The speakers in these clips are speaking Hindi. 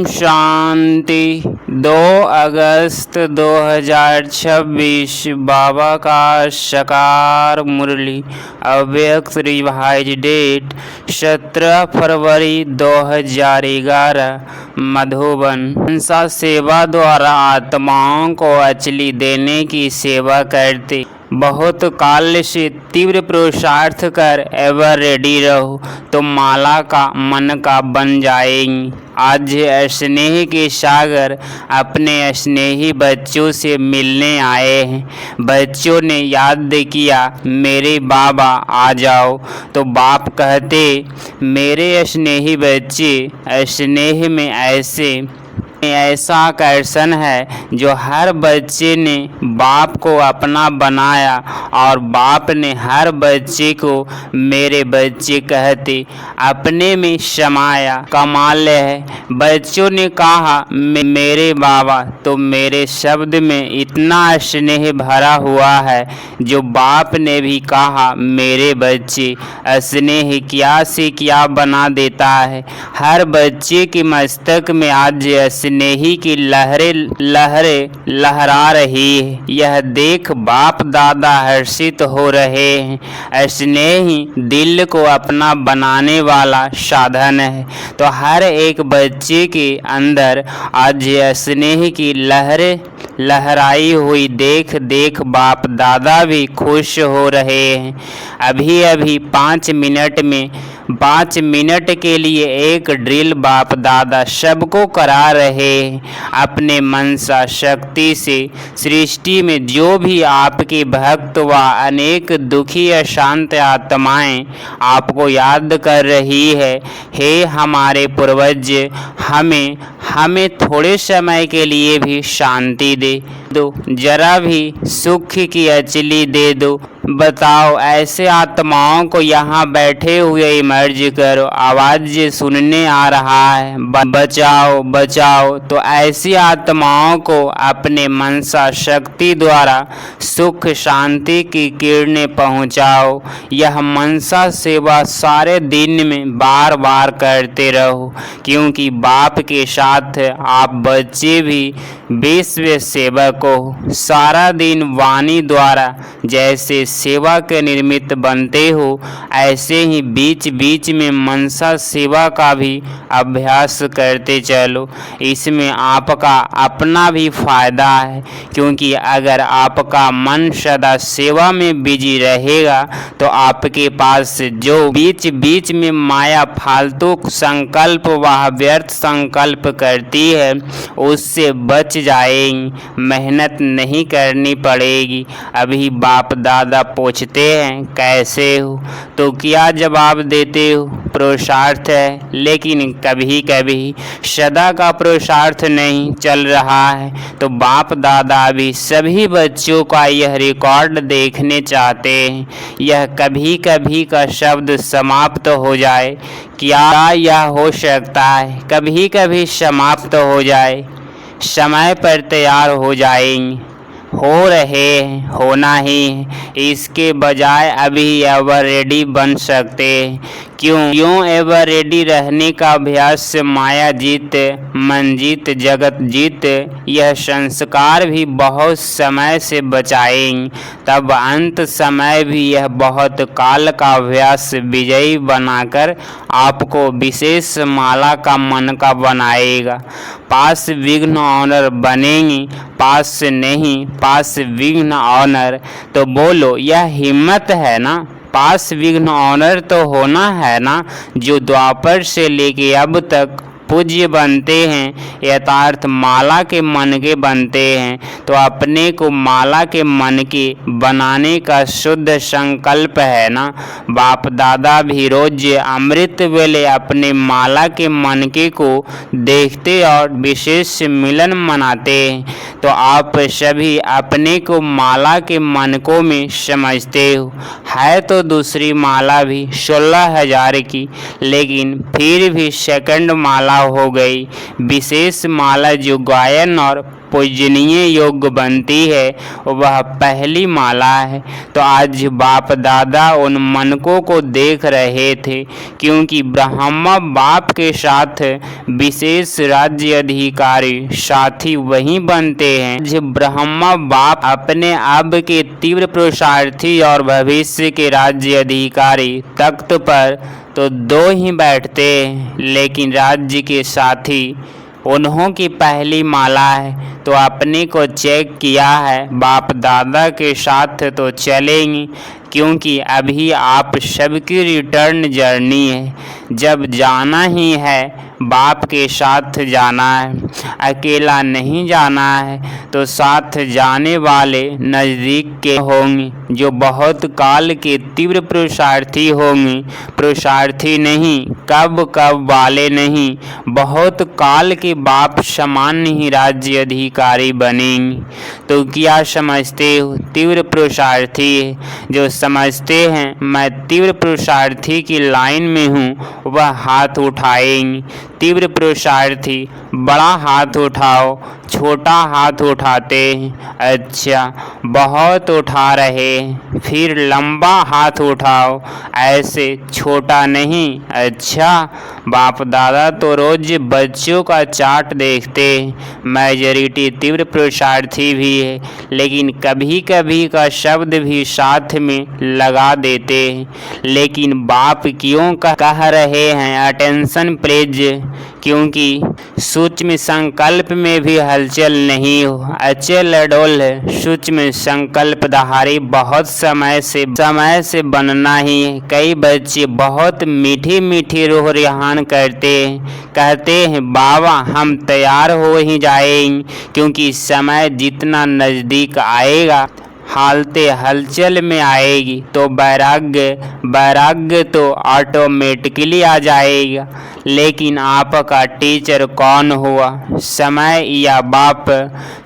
ओम शांति। 2 अगस्त 2026 बाबा का साकार मुरली। अव्यक्त रिवाइज डेट 17 फरवरी 2011 मधुबन। मनसा सेवा द्वारा आत्माओं को अंजलि देने की सेवा करते बहुत काल से तीव्र पुरुषार्थ कर एवं रेडी रहो तो माला का मन का बन जाएंगी। आज स्नेह के सागर अपने स्नेही बच्चों से मिलने आए हैं। बच्चों ने याद किया मेरे बाबा आ जाओ, तो बाप कहते मेरे स्नेही बच्चे, स्नेह में ऐसा आकर्षण है जो हर बच्चे ने बाप को अपना बनाया और बाप ने हर बच्चे को मेरे बच्चे कहते अपने में समाया। कमाल है। बच्चों ने कहा मेरे बाबा, तो मेरे शब्द में इतना स्नेह भरा हुआ है जो बाप ने भी कहा मेरे बच्चे। स्नेह क्या से क्या बना देता है। हर बच्चे के मस्तक में आज स्नेही की लहरें लहरा रही है। यह देख बाप दादा हर्षित हो रहे हैं। स्नेही दिल को अपना बनाने वाला साधन है, तो हर एक बच्चे के अंदर आज स्नेह की लहरें लहराई हुई देख बाप दादा भी खुश हो रहे हैं। अभी 5 मिनट के लिए एक ड्रिल बाप दादा सबको करा रहे हैं। अपने मनसा शक्ति से सृष्टि में जो भी आपके भक्त व अनेक दुखी अशांत आत्माएं आपको याद कर रही है, हे हमारे पूर्वज, हमें थोड़े समय के लिए भी शांति दे दो, जरा भी सुख की अंजलि दे दो। बताओ ऐसे आत्माओं को यहाँ बैठे हुए इमर्ज करो। आवाज सुनने आ रहा है, बचाओ बचाओ। तो ऐसी आत्माओं को अपने मनसा शक्ति द्वारा सुख शांति की किरणें पहुँचाओ। यह मनसा सेवा सारे दिन में बार बार करते रहो, क्योंकि बाप के साथ आप बच्चे भी विश्व सेवक हो। सारा दिन वाणी द्वारा जैसे सेवा के निर्मित बनते हो, ऐसे ही बीच बीच में मनसा सेवा का भी अभ्यास करते चलो। इसमें आपका अपना भी फायदा है, क्योंकि अगर आपका मन सदा सेवा में बिजी रहेगा तो आपके पास जो बीच बीच में माया फालतू संकल्प व व्यर्थ संकल्प करती है उससे बच जाएंगी। मेहनत नहीं करनी पड़ेगी। अभी बाप दादा पूछते हैं कैसे हो, तो क्या जवाब देते हो? पुरुषार्थ है, लेकिन कभी कभी सदा का पुरुषार्थ नहीं चल रहा है। तो बाप दादा भी सभी बच्चों का यह रिकॉर्ड देखने चाहते हैं। यह कभी कभी का शब्द समाप्त हो जाए, क्या यह हो सकता है? कभी कभी समाप्त हो जाए, समय पर तैयार हो जाएंगे, हो रहे हैं, होना ही है। इसके बजाय अभी एवर रेडी बन सकते हैं। क्यों एवर रेडी रहने का अभ्यास से माया जीत, मन जीत, जगत जीत यह संस्कार भी बहुत समय से बचाएंगे। तब अंत समय भी यह बहुत काल का अभ्यास विजयी बनाकर आपको विशेष माला का मन का बनाएगा। पास विघ्न ऑनर बनेंगी, पास नहीं, पास विघ्न ऑनर। तो बोलो यह हिम्मत है ना? पास विघ्न ऑनर तो होना है ना, जो द्वापर से लेके अब तक पूज्य बनते हैं, यथार्थ माला के मन के बनते हैं। तो अपने को माला के मन के बनाने का शुद्ध संकल्प है ना। बाप दादा भी रोज अमृत वेले अपने माला के मन के को देखते और विशेष मिलन मनाते हैं। तो आप सभी अपने को माला के मनकों में समझते हो। है तो दूसरी माला भी 16,000 की, लेकिन फिर भी सेकंड माला हो गई। विशेष माला जो गायन और पूजनीय योग्य बनती है वह पहली माला है। तो आज बाप दादा उन मनकों को देख रहे थे, क्योंकि ब्रह्मा बाप के साथ विशेष राज्य अधिकारी साथी वही बनते हैं जो ब्रह्मा बाप अपने अब के तीव्र पुरुषार्थी और भविष्य के राज्य अधिकारी तख्त पर तो दो ही बैठते हैं, लेकिन राज्य के साथी उन्हों की पहली माला है। तो अपने को चेक किया है, बाप दादा के साथ तो चलेंगे, क्योंकि अभी आप सबकी रिटर्न जर्नी है। जब जाना ही है बाप के साथ जाना है, अकेला नहीं जाना है। तो साथ जाने वाले नज़दीक के होंगे जो बहुत काल के तीव्र पुरुषार्थी होंगे, पुरुषार्थी नहीं कब कब वाले नहीं, बहुत काल के बाप समान ही राज्य अधिकारी बनेंगे। तो क्या समझते हो? तीव्र पुरुषार्थी है। जो समझते हैं मैं तीव्र पुरुषार्थी की लाइन में हूँ वह हाथ उठाएंगे। तीव्र पुरुषार्थी बड़ा हाथ उठाओ, छोटा हाथ उठाते हैं। अच्छा, बहुत उठा रहे हैं, फिर लंबा हाथ उठाओ, ऐसे छोटा नहीं। अच्छा, बाप दादा तो रोज बच्चों का चार्ट देखते हैं। मेजॉरिटी तीव्र पुरुषार्थी भी है, लेकिन कभी कभी का शब्द भी साथ में लगा देते हैं। लेकिन बाप क्यों कह रहे हैं अटेंशन प्लीज? क्योंकि सूक्ष्म संकल्प में भी हलचल नहीं हो। अचल अडोल सूक्ष्म संकल्पधारी बहुत समय से बनना ही है। कई बच्चे बहुत मीठी मीठी रूह रिहान करते हैं, कहते हैं बाबा हम तैयार हो ही जाएंगे, क्योंकि समय जितना नज़दीक आएगा हालते हलचल में आएगी तो वैराग्य तो ऑटोमेटिकली आ जाएगा। लेकिन आपका टीचर कौन हुआ, समय या बाप?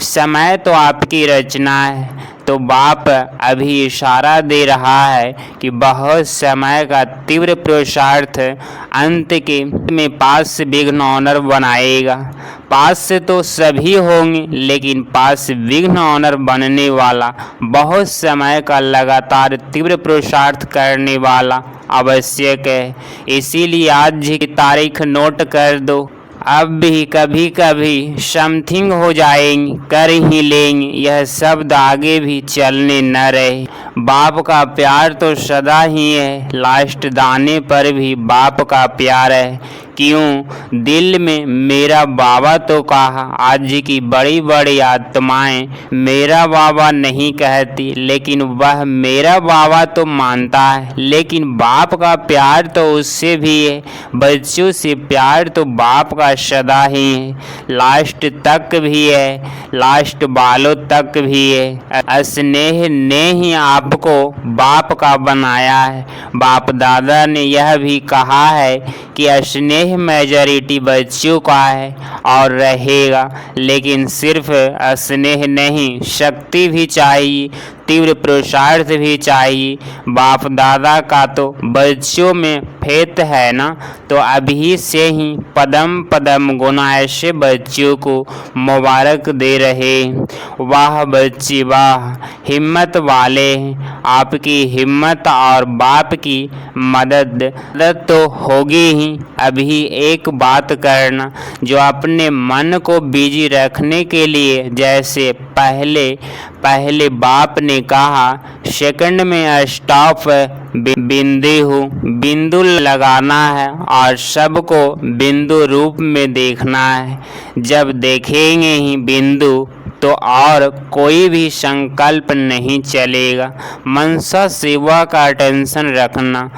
समय तो आपकी रचना है। तो बाप अभी इशारा दे रहा है कि बहुत समय का तीव्र पुरुषार्थ अंत के में पास विघ्न ऑनर बनाएगा। पास से तो सभी होंगे, लेकिन पास विघ्न ऑनर बनने वाला बहुत समय का लगातार तीव्र पुरुषार्थ करने वाला आवश्यक है। इसीलिए आज की तारीख नोट कर दो। अब भी कभी कभी समथिंग हो जाएंगे, कर ही लेंगे। यह शब्द आगे भी चलने न रहे। बाप का प्यार तो सदा ही है, लास्ट दाने पर भी बाप का प्यार है। क्यों? दिल में मेरा बाबा तो कहा। आज की बड़ी बड़ी आत्माएं मेरा बाबा नहीं कहती, लेकिन वह मेरा बाबा तो मानता है। लेकिन बाप का प्यार तो उससे भी है। बच्चों से प्यार तो बाप का सदा ही है, लास्ट तक भी है, लास्ट बालों तक भी है। स्नेह ने ही आपको बाप का बनाया है। बाप दादा ने यह भी कहा है कि स्नेह मेजॉरिटी बच्चों का है और रहेगा, लेकिन सिर्फ स्नेह नहीं, शक्ति भी चाहिए, तीव्र पुरुषार्थ भी चाहिए। बाप दादा का तो बच्चों में फेत है ना, तो अभी से ही पदम पदम गुना ऐसे बच्चों को मुबारक दे रहे। वाह बच्चे वाह, हिम्मत वाले हैं। आपकी हिम्मत और बाप की मदद तो होगी ही। अभी एक बात करना, जो अपने मन को बिजी रखने के लिए, जैसे पहले बाप ने कहा सेकंड में स्टॉप बिंदु लगाना है और सबको बिंदु रूप में देखना है। जब देखेंगे ही बिंदु तो और कोई भी संकल्प नहीं चलेगा। मनसा सेवा का टेंशन रखना।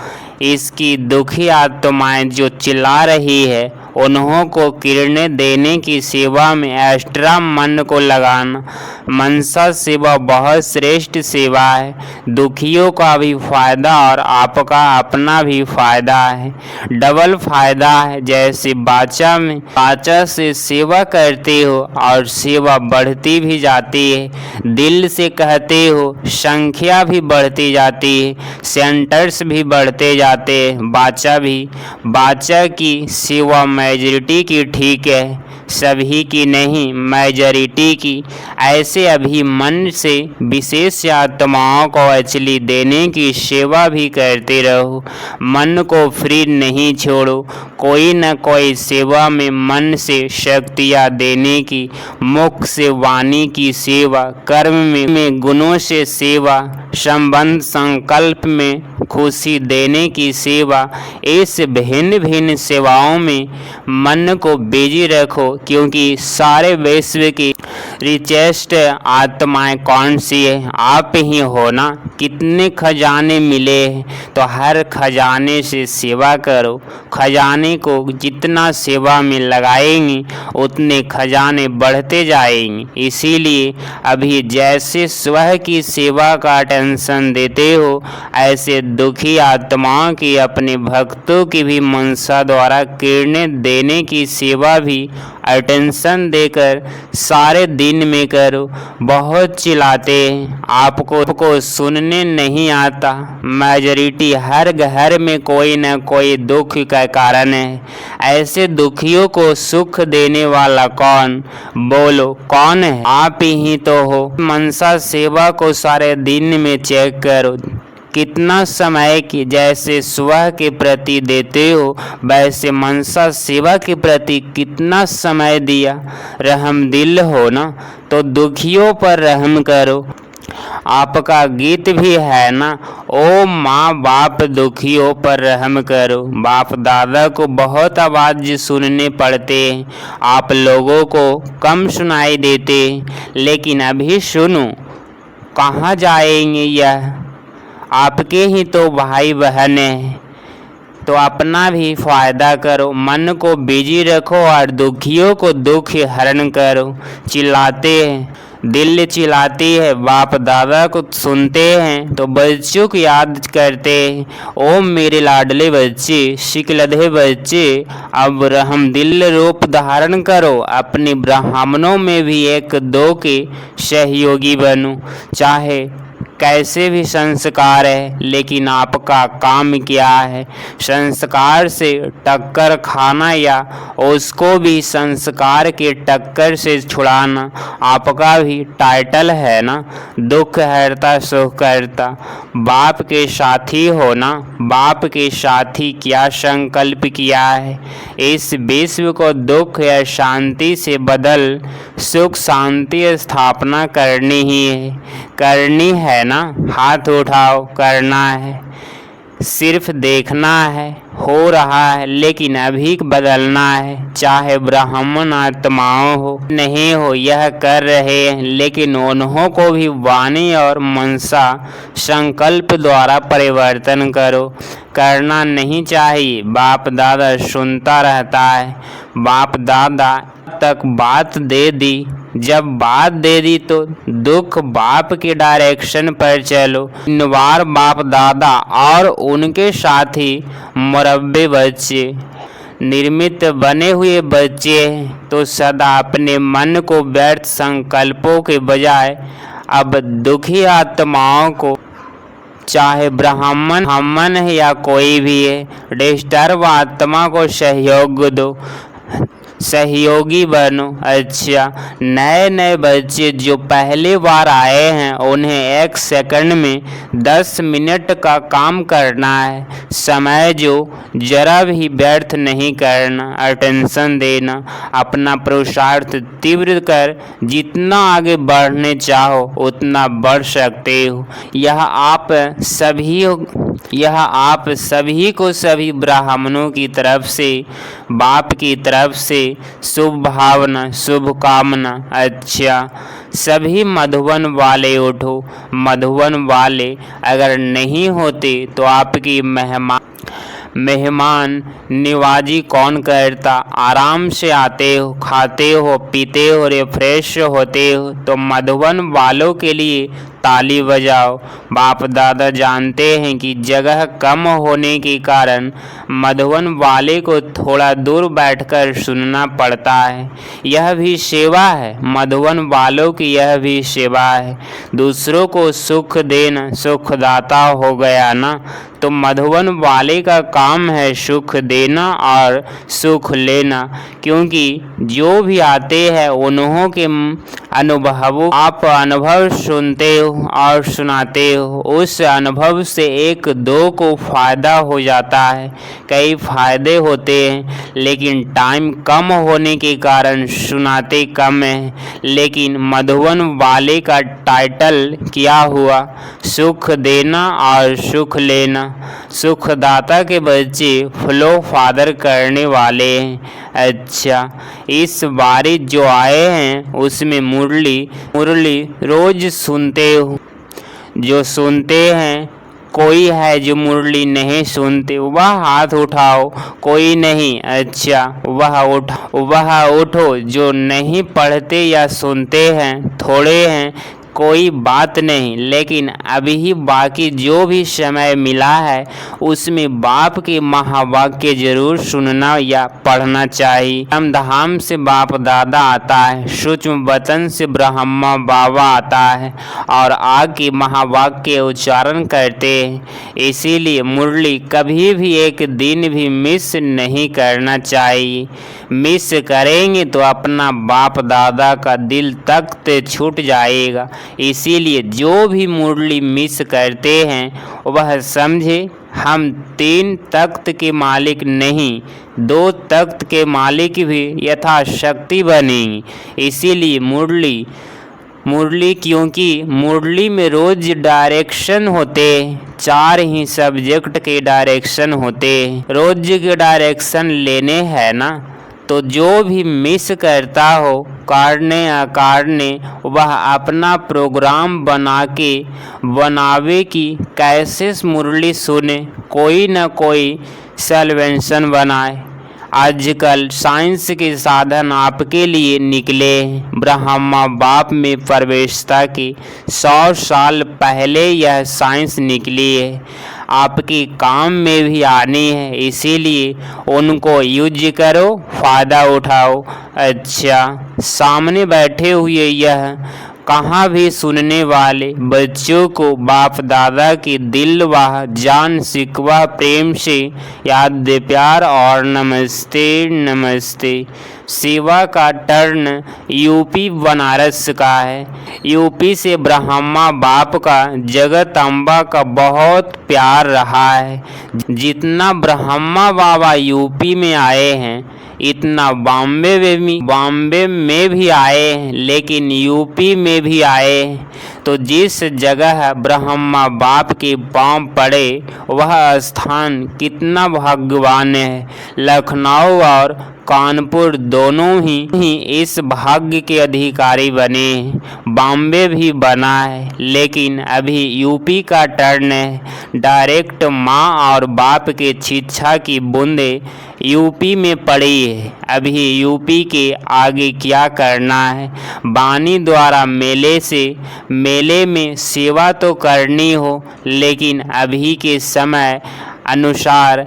इसकी दुखी आत्माएं जो चिल्ला रही है उन्हों को किरणें देने की सेवा में एक्स्ट्रा मन को लगाना। मनसा सेवा बहुत श्रेष्ठ सेवा है। दुखियों का भी फायदा और आपका अपना भी फायदा है, डबल फायदा है। जैसे बाचा से सेवा करते हो और सेवा बढ़ती भी जाती है, दिल से कहते हो संख्या भी बढ़ती जाती है, सेंटर्स भी बढ़ते जाते हैं। बाचा की सेवा मेजॉरिटी की ठीक है, सभी की नहीं, मेजॉरिटी की। ऐसे अभिमन्यु से विशेष आत्माओं को अचली देने की सेवा भी करते रहो। मन को फ्री नहीं छोड़ो, कोई न कोई सेवा में मन से शक्तियाँ देने की, मुख से वाणी की सेवा, कर्म में गुणों से सेवा, संबंध संकल्प में खुशी देने की सेवा, इस भिन्न भिन्न सेवाओं में मन को बिजी रखो, क्योंकि सारे विश्व की रिचेस्ट आत्माएं कौन सी है? आप ही हो ना। कितने खजाने मिले हैं तो हर खजाने से सेवा करो। खजाने को जितना सेवा में लगाएंगे उतने खजाने बढ़ते जाएंगे। इसीलिए अभी जैसे स्वयं की सेवा का टेंशन देते हो, ऐसे दुखी आत्माओं की अपने भक्तों की भी मनसा द्वारा किरणें देने की सेवा भी अटेंशन देकर सारे दिन में करो। बहुत चिल्लाते हैं, आपको सुनने नहीं आता। मेजॉरिटी हर घर में कोई न कोई दुख का कारण है। ऐसे दुखियों को सुख देने वाला कौन? बोलो कौन है? आप ही तो हो। मनसा सेवा को सारे दिन में चेक करो, कितना समय की जैसे सुबह के प्रति देते हो, वैसे मनसा सेवा के प्रति कितना समय दिया। रहमदिल हो ना, तो दुखियों पर रहम करो। आपका गीत भी है ना, ओ माँ बाप दुखियों पर रहम करो। बाप दादा को बहुत आवाज़ सुनने पड़ते हैं, आप लोगों को कम सुनाई देते, लेकिन अभी सुनो। कहाँ जाएंगे? यह आपके ही तो भाई बहन हैं, तो अपना भी फायदा करो। मन को बिजी रखो और दुखियों को दुख हरण करो। चिल्लाते हैं, दिल चिल्लाती है, बाप दादा को सुनते हैं तो बच्चों को याद करते हैं। ओ मेरे लाडले बच्चे, शिकलधे बच्चे, अब रहमदिल रूप धारण करो। अपने ब्राह्मणों में भी एक दो के सहयोगी बनो। चाहे कैसे भी संस्कार है, लेकिन आपका काम क्या है? संस्कार से टक्कर खाना या उसको भी संस्कार के टक्कर से छुड़ाना आपका भी टाइटल है ना। दुख हरता सुख करता, बाप के साथी हो ना। बाप के साथी क्या संकल्प किया है? इस विश्व को दुख या शांति से बदल सुख शांति स्थापना करनी है ना। हाथ उठाओ, करना है। सिर्फ देखना है, हो रहा है, लेकिन अभी बदलना है। चाहे ब्राह्मण आत्माओं हो नहीं हो, यह कर रहे हैं, लेकिन उन्हों को भी वाणी और मनसा संकल्प द्वारा परिवर्तन करो। करना नहीं चाहिए। बाप दादा सुनता रहता है। बाप दादा तक बात दे दी, जब बात दे दी तो दुख बाप के डायरेक्शन पर चलो। इनवार बाप दादा और उनके साथी मुरब्बे बच्चे, निर्मित बने हुए बच्चे हैं, तो सदा अपने मन को व्यर्थ संकल्पों के बजाय अब दुखी आत्माओं को, चाहे ब्राह्मण है या कोई भी है, डिस्टर्ब आत्मा को सहयोग दो, सहयोगी बनो। अच्छा, नए बच्चे जो पहली बार आए हैं उन्हें 1 सेकंड में 10 मिनट का काम करना है। समय जो जरा भी व्यर्थ नहीं करना, अटेंशन देना, अपना पुरुषार्थ तीव्र कर जितना आगे बढ़ने चाहो उतना बढ़ सकते हो। यह आप सभी को सभी ब्राह्मणों की तरफ से, बाप की तरफ से शुभ भावना, शुभ कामना। अच्छा, सभी मधुबन वाले उठो। मधुबन वाले अगर नहीं होते तो आपकी मेहमान निवाजी कौन करता? आराम से आते हो, खाते हो, पीते हो, रिफ्रेश होते हो, तो मधुबन वालों के लिए ताली बजाओ। बाप दादा जानते हैं कि जगह कम होने के कारण मधुबन वाले को थोड़ा दूर बैठकर सुनना पड़ता है। यह भी सेवा है, मधुबन वालों की यह भी सेवा है। दूसरों को सुख देना सुखदाता हो गया ना, तो मधुबन वाले का काम है सुख देना और सुख लेना, क्योंकि जो भी आते हैं उन्हों के अनुभवों आप अनुभव सुनते हो और सुनाते हो। उस अनुभव से एक दो को फायदा हो जाता है, कई फायदे होते हैं, लेकिन टाइम कम होने के कारण सुनाते कम है। लेकिन मधुबन वाले का टाइटल क्या हुआ? सुख देना और सुख लेना। सुखदाता के बच्चे फ्लो फादर करने वाले हैं। अच्छा, इस बारी जो आए हैं उसमें मुरली रोज सुनते हो। जो सुनते हैं, कोई है जो मुरली नहीं सुनते? वह हाथ उठाओ। कोई नहीं? अच्छा, वह उठो। जो नहीं पढ़ते या सुनते हैं, थोड़े हैं, कोई बात नहीं, लेकिन अभी बाकी जो भी समय मिला है उसमें बाप के महावाक्य जरूर सुनना या पढ़ना चाहिए। धूमधाम से बाप दादा आता है, सूक्ष्म वचन से ब्रह्मा बाबा आता है और आके महावाक्य उच्चारण करते हैं। इसीलिए मुरली कभी भी एक दिन भी मिस नहीं करना चाहिए। मिस करेंगे तो अपना बाप दादा का दिल तख्त छूट जाएगा। इसीलिए जो भी मुरली मिस करते हैं वह समझे हम 3 तख्त के मालिक नहीं, 2 तख्त के मालिक भी यथाशक्ति बनेंगे। इसीलिए मुरली क्योंकि मुरली में रोज डायरेक्शन होते, 4 ही सब्जेक्ट के डायरेक्शन होते, रोज के डायरेक्शन लेने हैं ना, तो जो भी मिस करता हो कारणे अकारणे वह अपना प्रोग्राम बनावे कि कैसे मुरली सुने, कोई न कोई सॉल्यूशन बनाए। आजकल साइंस के साधन आपके लिए निकले हैं। ब्रह्मा बाप में प्रवेशता के 100 साल पहले यह साइंस निकली है, आपके काम में भी आनी है। इसीलिए उनको यूज करो, फ़ायदा उठाओ। अच्छा, सामने बैठे हुए यह कहाँ भी सुनने वाले बच्चों को बाप दादा की दिल व जान सिकवा प्रेम से याद दे प्यार और नमस्ते नमस्ते। सेवा का टर्न यूपी बनारस का है। यूपी से ब्रह्मा बाप का जगत अम्बा का बहुत प्यार रहा है। जितना ब्रह्मा बाबा यूपी में आए हैं इतना बॉम्बे में भी आए हैं, लेकिन यूपी में भी आए हैं। तो जिस जगह ब्रह्मा बाप के पांव पड़े वह स्थान कितना भाग्यवान है। लखनऊ और कानपुर दोनों ही इस भाग्य के अधिकारी बने हैं। बॉम्बे भी बना है, लेकिन अभी यूपी का टर्न है। डायरेक्ट माँ और बाप के शिक्षा की बूंदे यूपी में पड़ी है। अभी यूपी के आगे क्या करना है? बानी द्वारा मेले में सेवा तो करनी हो, लेकिन अभी के समय अनुसार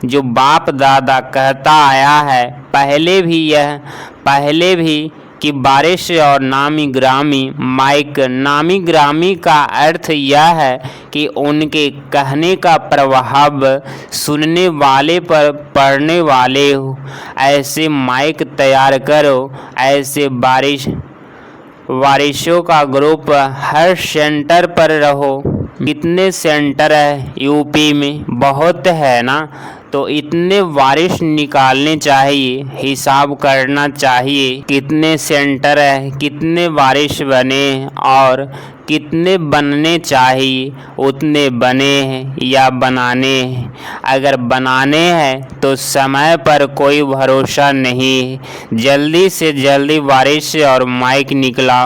जो बाप दादा कहता आया है, पहले भी कि बारिश और नामी ग्रामी माइक। नामी ग्रामी का अर्थ यह है कि उनके कहने का प्रभाव सुनने वाले पर पड़ने वाले हो। ऐसे माइक तैयार करो, ऐसे बारिशों का ग्रुप हर सेंटर पर रहो। कितने सेंटर है यूपी में? बहुत है ना, तो इतने बारिश निकालने चाहिए, हिसाब करना चाहिए कितने सेंटर है, कितने बारिश बने और कितने बनने चाहिए। उतने बने हैं या बनाने हैं? अगर बनाने हैं तो समय पर कोई भरोसा नहीं है। जल्दी से जल्दी बारिश और माइक निकला।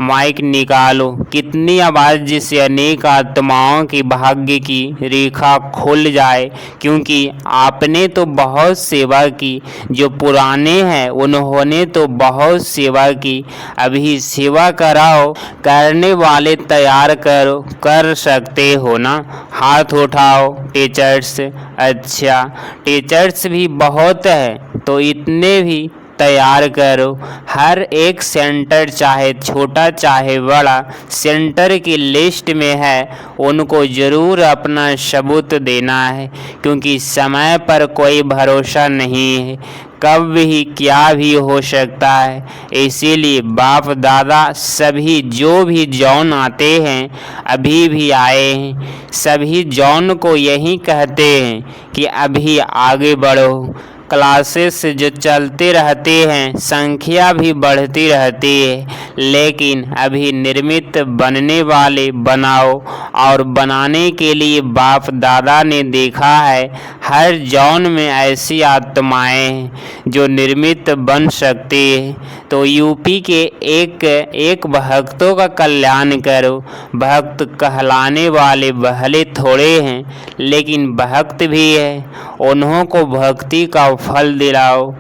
माइक निकालो। कितनी आवाज़ से अनेक आत्माओं के भाग्य की रेखा खुल जाए, क्योंकि आपने तो बहुत सेवा की। जो पुराने हैं उन्होंने तो बहुत सेवा की, अभी सेवा कराओ। करने वाले तैयार करो, कर सकते हो ना? हाथ उठाओ टीचर्स। अच्छा, टीचर्स भी बहुत है तो इतने भी तैयार करो। हर एक सेंटर चाहे छोटा चाहे बड़ा सेंटर की लिस्ट में है, उनको ज़रूर अपना सबूत देना है, क्योंकि समय पर कोई भरोसा नहीं है, कब भी क्या भी हो सकता है। इसीलिए बाप दादा सभी जो भी जॉन आते हैं, अभी भी आए हैं, सभी जॉन को यही कहते हैं कि अभी आगे बढ़ो। क्लासेस जो चलते रहते हैं, संख्या भी बढ़ती रहती है, लेकिन अभी निर्मित बनने वाले बनाओ। और बनाने के लिए बाप दादा ने देखा है हर जॉन में ऐसी आत्माएं हैं जो निर्मित बन सकती है। तो यूपी के एक भक्तों का कल्याण करो। भक्त कहलाने वाले भले थोड़े हैं, लेकिन भक्त भी है, उन्हों को भक्ति का फल दिलाओ।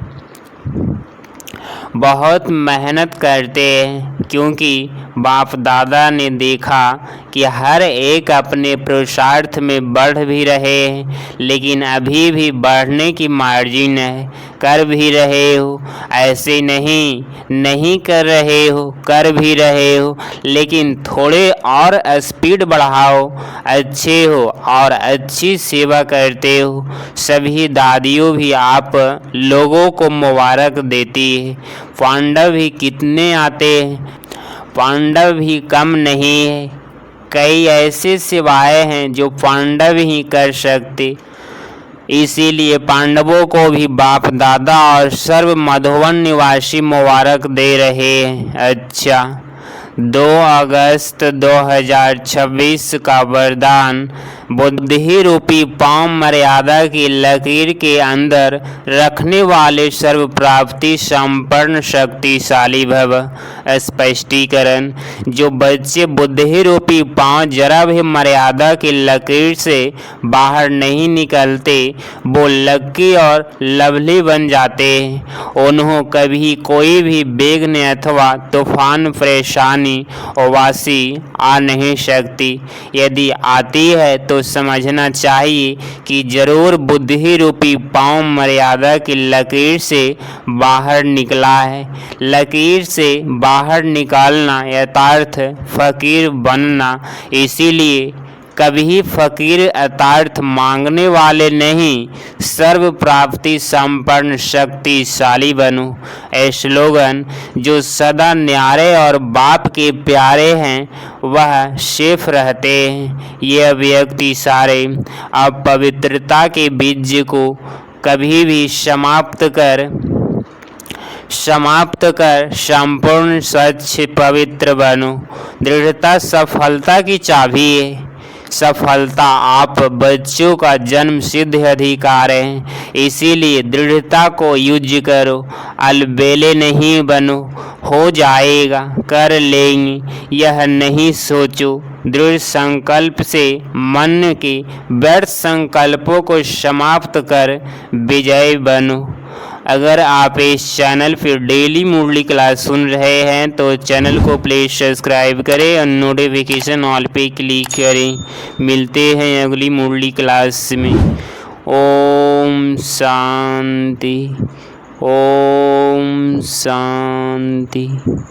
बहुत मेहनत करते हैं, क्योंकि बाप दादा ने देखा कि हर एक अपने पुरुषार्थ में बढ़ भी रहे हैं, लेकिन अभी भी बढ़ने की मार्जिन है। कर भी रहे हो, ऐसे नहीं कर रहे हो, कर भी रहे हो, लेकिन थोड़े और स्पीड बढ़ाओ। अच्छे हो और अच्छी सेवा करते हो। सभी दादियों भी आप लोगों को मुबारक देती है। पांडव भी कितने आते हैं, पांडव भी कम नहीं है। कई ऐसे सेवाएं हैं जो पांडव ही कर सकते, इसीलिए पांडवों को भी बाप दादा और सर्व मधुवन निवासी मुबारक दे रहे हैं। अच्छा, 2 अगस्त 2026 का वरदान। बुद्धि रूपी पांव मर्यादा की लकीर के अंदर रखने वाले सर्व प्राप्ति संपन्न शक्तिशाली भव। स्पष्टीकरण: जो बच्चे बुद्धि रूपी पांव जरा भी मर्यादा की लकीर से बाहर नहीं निकलते, वो लक्की और लवली बन जाते हैं। उन्हों कभी कोई भी विघ्न अथवा तूफान परेशानी उबासी आ नहीं सकती। यदि आती है तो समझना चाहिए कि जरूर बुद्धि रूपी पांव मर्यादा की लकीर से बाहर निकला है। लकीर से बाहर निकालना यथार्थ फकीर बनना। इसीलिए कभी फकीर अर्थार्थ मांगने वाले नहीं, सर्व प्राप्ति संपन्न शक्तिशाली बनो। स्लोगन: जो सदा न्यारे और बाप के प्यारे हैं वह सेफ रहते हैं। यह व्यक्ति सारे अपवित्रता के बीज को कभी भी समाप्त कर संपूर्ण स्वच्छ पवित्र बनो। दृढ़ता सफलता की चाबी है। सफलता आप बच्चों का जन्म सिद्ध अधिकार है, इसीलिए दृढ़ता को यूज करो। अलबेले नहीं बनो, हो जाएगा, कर लेंगे यह नहीं सोचो। दृढ़ संकल्प से मन के व्यर्थ संकल्पों को समाप्त कर विजय बनो। अगर आप इस चैनल पर डेली मुरली क्लास सुन रहे हैं तो चैनल को प्लीज़ सब्सक्राइब करें और नोटिफिकेशन ऑल पे क्लिक करें। मिलते हैं अगली मुरली क्लास में। ओम शांति, ओम शांति।